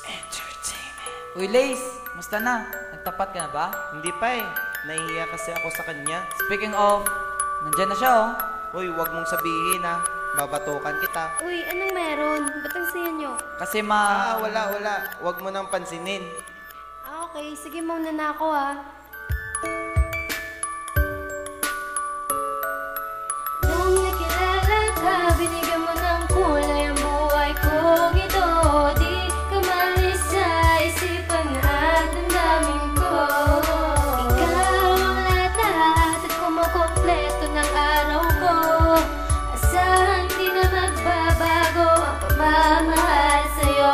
Entertainment. Uy, Lace, musta na? Nagtapat ka na ba? Hindi pa eh. Nahihiya kasi ako sa kanya. Speaking of, nandyan na siya oh. Hoy, wag mong sabihin ha. Babatukan kita. Uy, anong meron? Ba't ang saya nyo? Kasi Wala. Wag mo nang pansinin. Okay. Sige, mauna na ako Nung nakilala ka, binigyan mo ng kulay ang buhay kong ito. Di ka malis sa isipan at damdamin ko. Ikaw ang lahat at kumukompleto ng araw ko. Asahan di na magbabago ang pagmamahal sa'yo.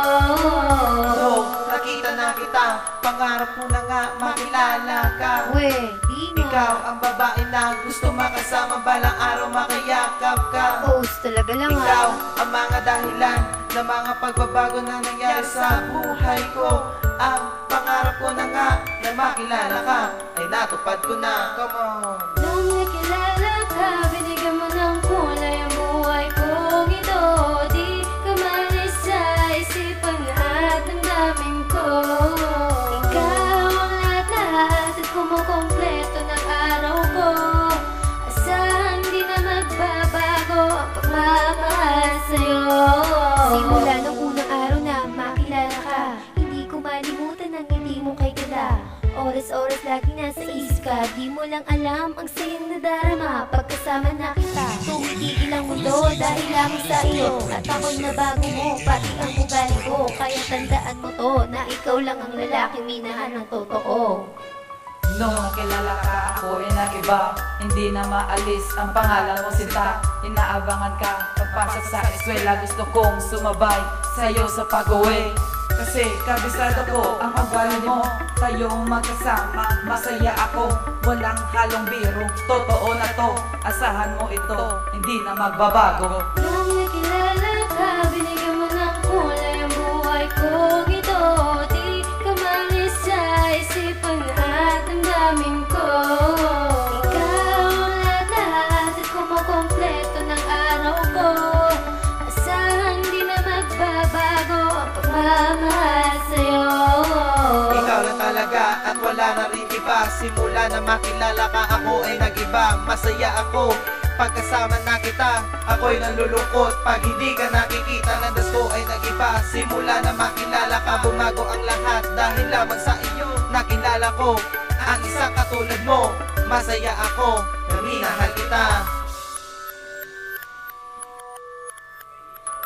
So, nakita na kita. Pangarap mo na nga makilala ka. We, di nga. Ikaw ang babae na gusto makasama balang araw makayakap ka. Post talaga lang Ikaw ang mga dahilan ng mga pagbabago na nangyari sa buhay ko. Ang pangarap ko na nga na makilala ka ay natupad ko na. Come on. Nung nakilala ka, binigyan mo ng kulay ang buhay kong ito. Di ka malis sa isipan at damdamin ko. Ikaw ang lahat at kumukompleto ng araw ko. Asahan di na magbabago ang pagmamahal sa'yo. Simula nung unang araw na makilala ka, hindi ko malimutan ang hindi mo kay ganda. Oras-oras lagi nasa isip ka, di mo lang alam ang sayang nadarama. Pagkasama na kita, tumigil ang mundo dahil lamang sa iyo. At ako'y nabago mo, pati ang ugali ko. Kaya tandaan mo to, na ikaw lang ang lalaki minahan ng totoo. nung nakilala ka, ako ay nag-iba. Hindi na maalis ang pangalan mo sinta. Inaabangan ka, pagpasok sa eskwela. Gusto kong sumabay sa'yo sa pag-uwi. Kasi kabisado ko ang ugali mo. Tayong magkasama, masaya ako. Walang halong biro, totoo na to. Asahan mo ito, hindi na magbabago. Nung nakilala ka, binigyan mo ng kulay ang buhay kong ito. Di ka malis sa isipan at damdamin ko. Ikaw ang lahat at kumukompleto ng araw ko. Asahan di na magbabago ang pagmamahal sa'yo. Ikaw na talaga at wala na rin iba. Simula na makilala ka, ako ay nag-iba. Masaya ako pagkasama na kita. Ako'y nalulungkot pag hindi ka nakikita. Landas ko ay nag-iba. Simula na makilala ka, bumago ang lahat. Dahil lamang sa iyo, nakilala ko ang isang katulad mo. Masaya ako na minahal kita.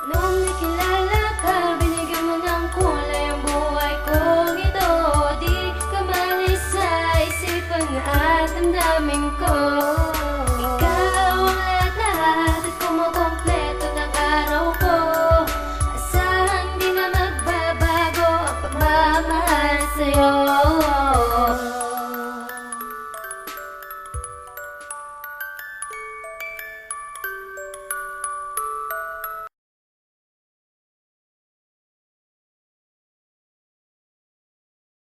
Nung nakilala ka, binigyan mo ng kulay ang buhay kong ito. Di ka malis sa isipan at damdamin ko. Ikaw ang lahat at kumukompleto ng araw ko. Asahan di na magbabago ang pagmamahal sa'yo.